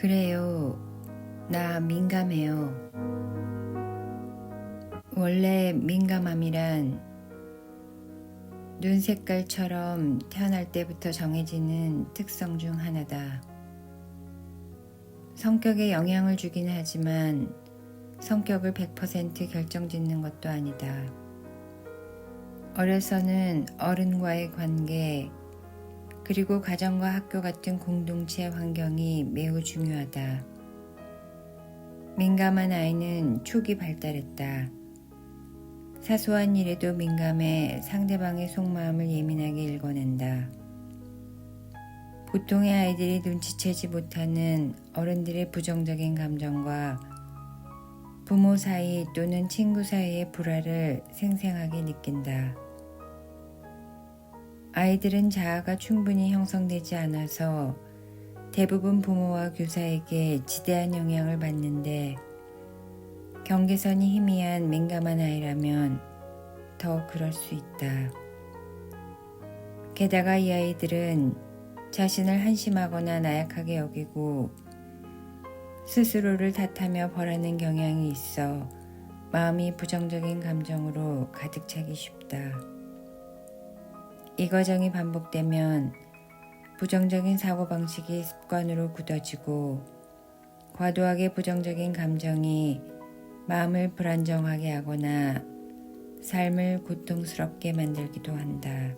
그래요. 나 민감해요. 원래 민감함이란 눈 색깔처럼 태어날 때부터 정해지는 특성 중 하나다. 성격에 영향을 주긴 하지만 성격을 100% 결정짓는 것도 아니다. 어려서는 어른과의 관계, 그리고 가정과 학교 같은 공동체 환경이 매우 중요하다. 민감한 아이는 촉이 발달했다. 사소한 일에도 민감해 상대방의 속마음을 예민하게 읽어낸다. 보통의 아이들이 눈치채지 못하는 어른들의 부정적인 감정과 부모 사이 또는 친구 사이의 불화를 생생하게 느낀다. 아이들은 자아가 충분히 형성되지 않아서 대부분 부모와 교사에게 지대한 영향을 받는데 경계선이 희미한 민감한 아이라면 더 그럴 수 있다. 게다가 이 아이들은 자신을 한심하거나 나약하게 여기고 스스로를 탓하며 벌하는 경향이 있어 마음이 부정적인 감정으로 가득 차기 쉽다. 이 과정이 반복되면 부정적인 사고방식이 습관으로 굳어지고 과도하게 부정적인 감정이 마음을 불안정하게 하거나 삶을 고통스럽게 만들기도 한다.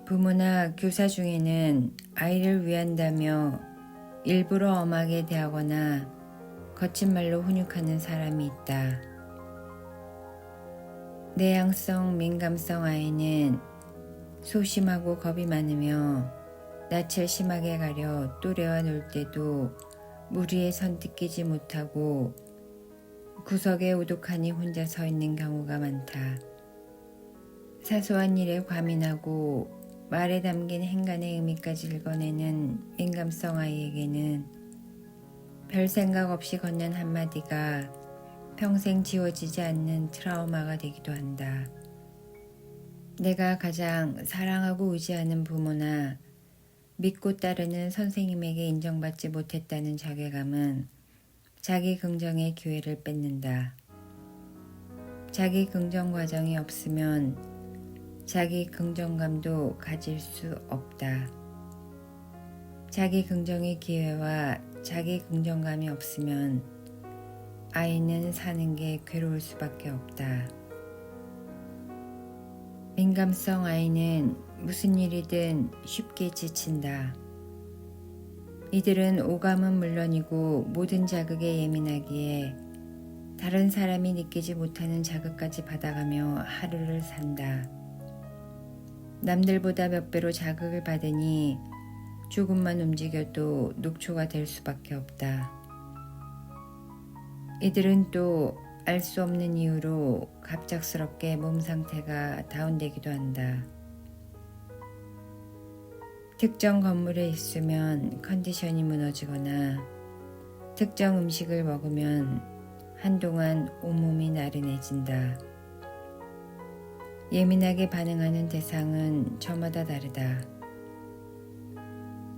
부모나 교사 중에는 아이를 위한다며 일부러 엄하게 대하거나 거친 말로 훈육하는 사람이 있다. 내향성 민감성 아이는 소심하고 겁이 많으며 낯을 심하게 가려 또래와 놀 때도 무리에 선뜻끼지 못하고 구석에 우두커니 혼자 서 있는 경우가 많다. 사소한 일에 과민하고 말에 담긴 행간의 의미까지 읽어내는 민감성 아이에게는 별 생각 없이 건넨 한마디가 평생 지워지지 않는 트라우마가 되기도 한다. 내가 가장 사랑하고 의지하는 부모나 믿고 따르는 선생님에게 인정받지 못했다는 자괴감은 자기 긍정의 기회를 뺏는다. 자기 긍정 과정이 없으면 자기 긍정감도 가질 수 없다. 자기 긍정의 기회와 자기 긍정감이 없으면 아이는 사는 게 괴로울 수밖에 없다. 민감성 아이는 무슨 일이든 쉽게 지친다. 이들은 오감은 물론이고 모든 자극에 예민하기에 다른 사람이 느끼지 못하는 자극까지 받아가며 하루를 산다. 남들보다 몇 배로 자극을 받으니 조금만 움직여도 녹초가 될 수밖에 없다. 이들은 또 알 수 없는 이유로 갑작스럽게 몸 상태가 다운되기도 한다. 특정 건물에 있으면 컨디션이 무너지거나 특정 음식을 먹으면 한동안 온몸이 나른해진다. 예민하게 반응하는 대상은 저마다 다르다.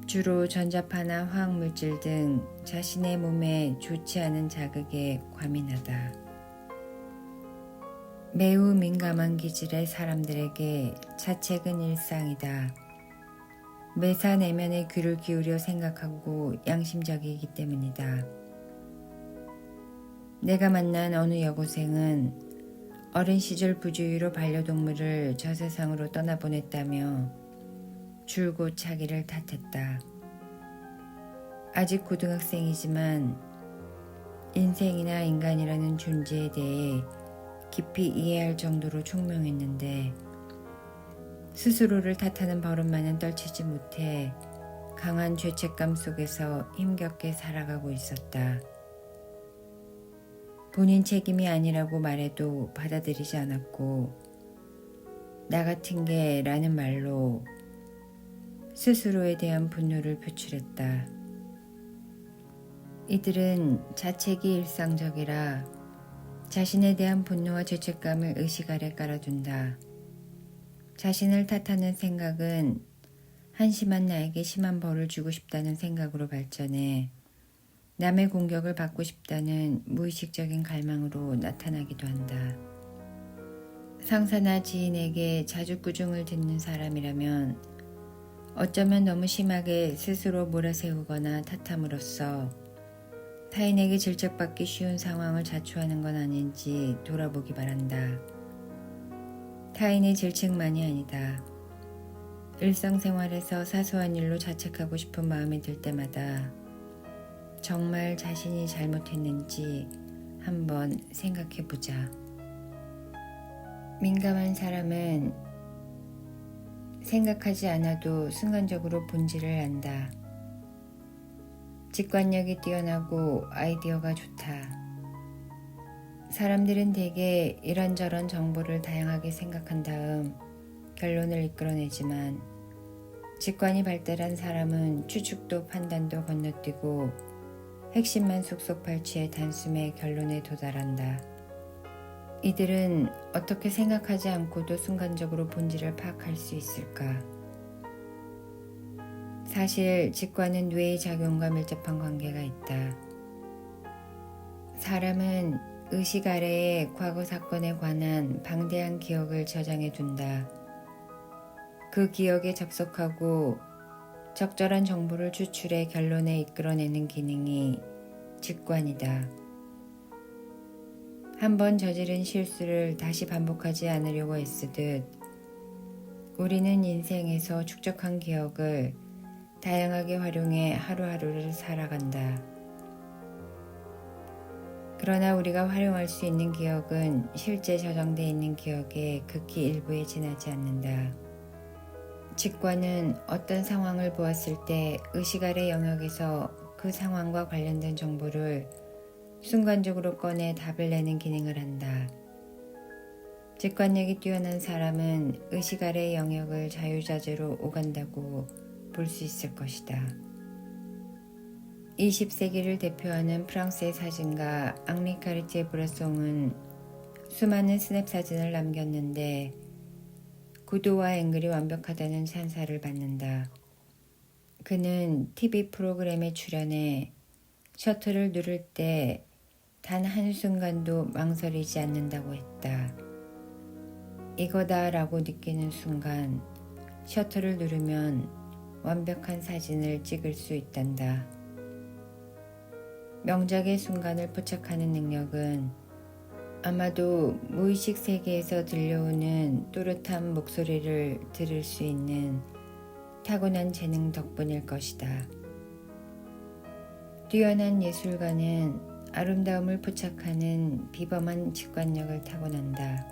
주로 전자파나 화학물질 등 자신의 몸에 좋지 않은 자극에 과민하다. 매우 민감한 기질의 사람들에게 자책은 일상이다. 매사 내면의 귀를 기울여 생각하고 양심적이기 때문이다. 내가 만난 어느 여고생은 어린 시절 부주의로 반려동물을 저 세상으로 떠나보냈다며 줄곧 자기를 탓했다. 아직 고등학생이지만 인생이나 인간이라는 존재에 대해 깊이 이해할 정도로 총명했는데 스스로를 탓하는 버릇만은 떨치지 못해 강한 죄책감 속에서 힘겹게 살아가고 있었다. 본인 책임이 아니라고 말해도 받아들이지 않았고 나 같은 게 라는 말로 스스로에 대한 분노를 표출했다. 이들은 자책이 일상적이라 자신에 대한 분노와 죄책감을 의식 아래 깔아둔다. 자신을 탓하는 생각은 한심한 나에게 심한 벌을 주고 싶다는 생각으로 발전해 남의 공격을 받고 싶다는 무의식적인 갈망으로 나타나기도 한다. 상사나 지인에게 자주 꾸중을 듣는 사람이라면 어쩌면 너무 심하게 스스로 몰아세우거나 탓함으로써 타인에게 질책받기 쉬운 상황을 자초하는 건 아닌지 돌아보기 바란다. 타인의 질책만이 아니다. 일상생활에서 사소한 일로 자책하고 싶은 마음이 들 때마다 정말 자신이 잘못했는지 한번 생각해 보자. 민감한 사람은 생각하지 않아도 순간적으로 본질을 안다. 직관력이 뛰어나고 아이디어가 좋다. 사람들은 대개 이런저런 정보를 다양하게 생각한 다음 결론을 이끌어내지만 직관이 발달한 사람은 추측도 판단도 건너뛰고 핵심만 쏙쏙 발치해 단숨에 결론에 도달한다. 이들은 어떻게 생각하지 않고도 순간적으로 본질을 파악할 수 있을까? 사실 직관은 뇌의 작용과 밀접한 관계가 있다. 사람은 의식 아래에 과거 사건에 관한 방대한 기억을 저장해 둔다. 그 기억에 접속하고 적절한 정보를 추출해 결론에 이끌어내는 기능이 직관이다. 한번 저지른 실수를 다시 반복하지 않으려고 애쓰듯 우리는 인생에서 축적한 기억을 다양하게 활용해 하루하루를 살아간다. 그러나 우리가 활용할 수 있는 기억은 실제 저장되어 있는 기억의 극히 일부에 지나지 않는다. 직관은 어떤 상황을 보았을 때 의식 아래 영역에서 그 상황과 관련된 정보를 순간적으로 꺼내 답을 내는 기능을 한다. 직관력이 뛰어난 사람은 의식 아래 영역을 자유자재로 오간다고 볼 수 있을 것이다. 20세기를 대표하는 프랑스의 사진가 앙리 카르티에 브레송은 수많은 스냅 사진을 남겼는데 구도와 앵글이 완벽하다는 찬사를 받는다. 그는 TV 프로그램에 출연해 셔터를 누를 때 단 한순간도 망설이지 않는다고 했다. 이거다라고 느끼는 순간 셔터를 누르면 완벽한 사진을 찍을 수 있단다. 명작의 순간을 포착하는 능력은 아마도 무의식 세계에서 들려오는 또렷한 목소리를 들을 수 있는 타고난 재능 덕분일 것이다. 뛰어난 예술가는 아름다움을 포착하는 비범한 직관력을 타고난다.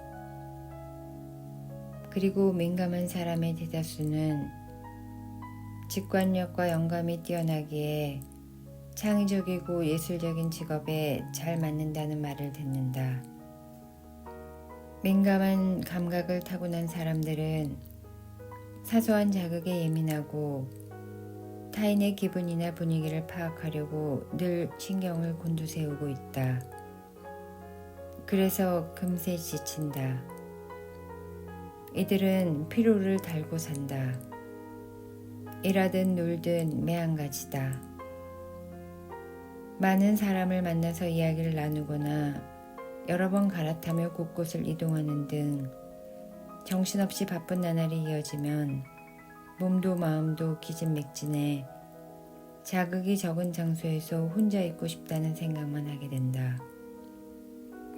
그리고 민감한 사람의 대다수는 직관력과 영감이 뛰어나기에 창의적이고 예술적인 직업에 잘 맞는다는 말을 듣는다. 민감한 감각을 타고난 사람들은 사소한 자극에 예민하고 타인의 기분이나 분위기를 파악하려고 늘 신경을 곤두세우고 있다. 그래서 금세 지친다. 이들은 피로를 달고 산다. 일하든 놀든 매한가지다. 많은 사람을 만나서 이야기를 나누거나 여러 번 갈아타며 곳곳을 이동하는 등 정신없이 바쁜 나날이 이어지면 몸도 마음도 기진맥진해 자극이 적은 장소에서 혼자 있고 싶다는 생각만 하게 된다.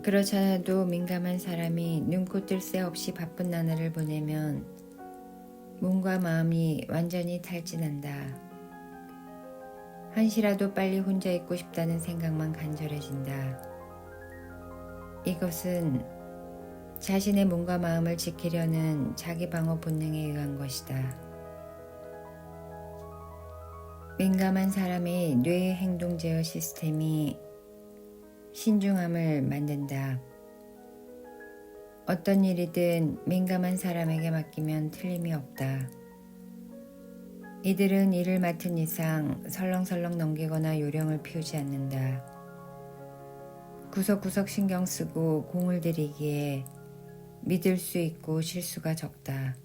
그렇잖아도 민감한 사람이 눈코 뜰 새 없이 바쁜 나날을 보내면 몸과 마음이 완전히 탈진한다. 한시라도 빨리 혼자 있고 싶다는 생각만 간절해진다. 이것은 자신의 몸과 마음을 지키려는 자기 방어 본능에 의한 것이다. 민감한 사람의 뇌의 행동 제어 시스템이 신중함을 만든다. 어떤 일이든 민감한 사람에게 맡기면 틀림이 없다. 이들은 일을 맡은 이상 설렁설렁 넘기거나 요령을 피우지 않는다. 구석구석 신경 쓰고 공을 들이기에 믿을 수 있고 실수가 적다.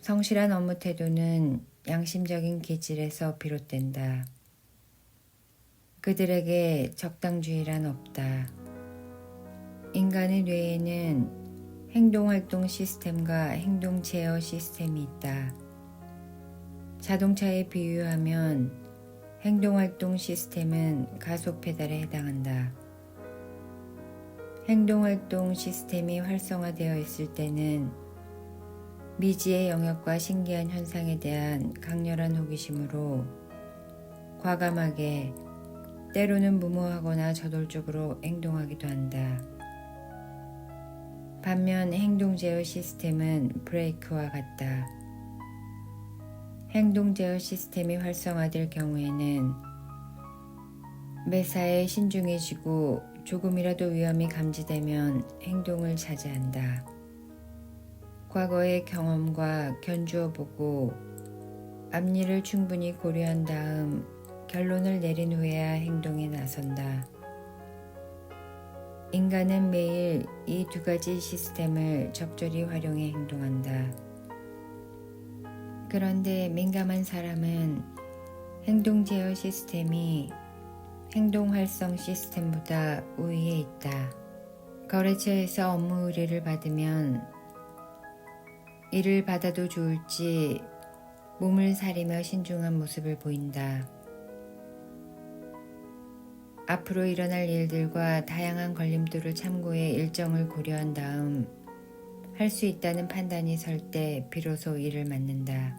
성실한 업무 태도는 양심적인 기질에서 비롯된다. 그들에게 적당주의란 없다. 인간의 뇌에는 행동활동 시스템과 행동 제어 시스템이 있다. 자동차에 비유하면 행동활동 시스템은 가속 페달에 해당한다. 행동활동 시스템이 활성화되어 있을 때는 미지의 영역과 신기한 현상에 대한 강렬한 호기심으로 과감하게 때로는 무모하거나 저돌적으로 행동하기도 한다. 반면 행동 제어 시스템은 브레이크와 같다. 행동 제어 시스템이 활성화될 경우에는 매사에 신중해지고 조금이라도 위험이 감지되면 행동을 자제한다. 과거의 경험과 견주어 보고 앞일을 충분히 고려한 다음 결론을 내린 후에야 행동에 나선다. 인간은 매일 이 두 가지 시스템을 적절히 활용해 행동한다. 그런데 민감한 사람은 행동 제어 시스템이 행동 활성 시스템보다 우위에 있다. 거래처에서 업무 의뢰를 받으면 이를 받아도 좋을지 몸을 사리며 신중한 모습을 보인다. 앞으로 일어날 일들과 다양한 걸림돌을 참고해 일정을 고려한 다음 할 수 있다는 판단이 설 때 비로소 일을 맡는다.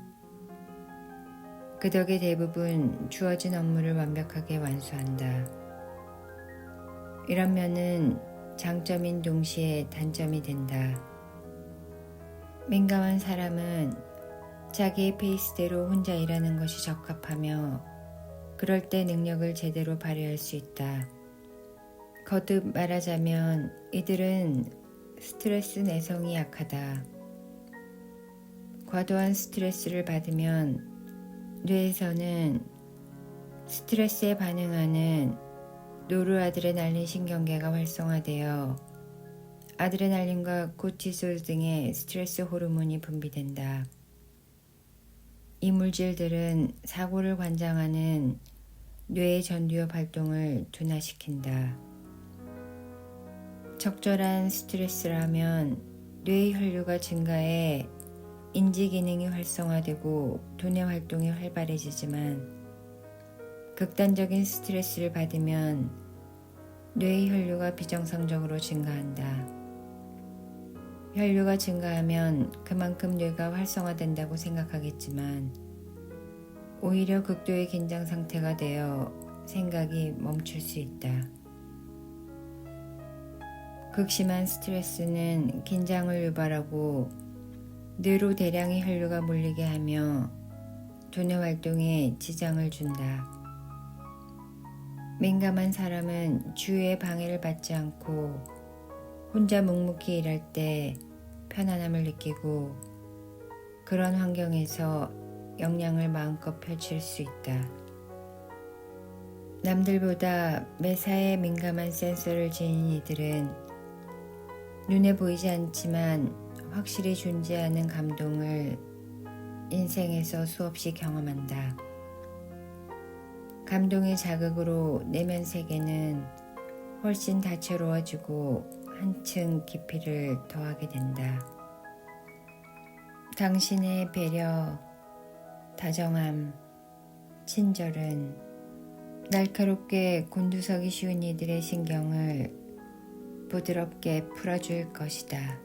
그 덕에 대부분 주어진 업무를 완벽하게 완수한다. 이런 면은 장점인 동시에 단점이 된다. 민감한 사람은 자기의 페이스대로 혼자 일하는 것이 적합하며 그럴 때 능력을 제대로 발휘할 수 있다. 거듭 말하자면 이들은 스트레스 내성이 약하다. 과도한 스트레스를 받으면 뇌에서는 스트레스에 반응하는 노르아드레날린 신경계가 활성화되어 아드레날린과 코티솔 등의 스트레스 호르몬이 분비된다. 이 물질들은 사고를 관장하는 뇌의 전두엽 활동을 둔화시킨다. 적절한 스트레스라면 뇌의 혈류가 증가해 인지 기능이 활성화되고 두뇌 활동이 활발해지지만 극단적인 스트레스를 받으면 뇌의 혈류가 비정상적으로 증가한다. 혈류가 증가하면 그만큼 뇌가 활성화된다고 생각하겠지만 오히려 극도의 긴장 상태가 되어 생각이 멈출 수 있다. 극심한 스트레스는 긴장을 유발하고 뇌로 대량의 혈류가 몰리게 하며 두뇌 활동에 지장을 준다. 민감한 사람은 주위의 방해를 받지 않고 혼자 묵묵히 일할 때 편안함을 느끼고 그런 환경에서 역량을 마음껏 펼칠 수 있다. 남들보다 매사에 민감한 센서를 지닌 이들은 눈에 보이지 않지만 확실히 존재하는 감동을 인생에서 수없이 경험한다. 감동의 자극으로 내면 세계는 훨씬 다채로워지고 한층 깊이를 더하게 된다. 당신의 배려, 다정함, 친절은 날카롭게 곤두서기 쉬운 이들의 신경을 부드럽게 풀어줄 것이다.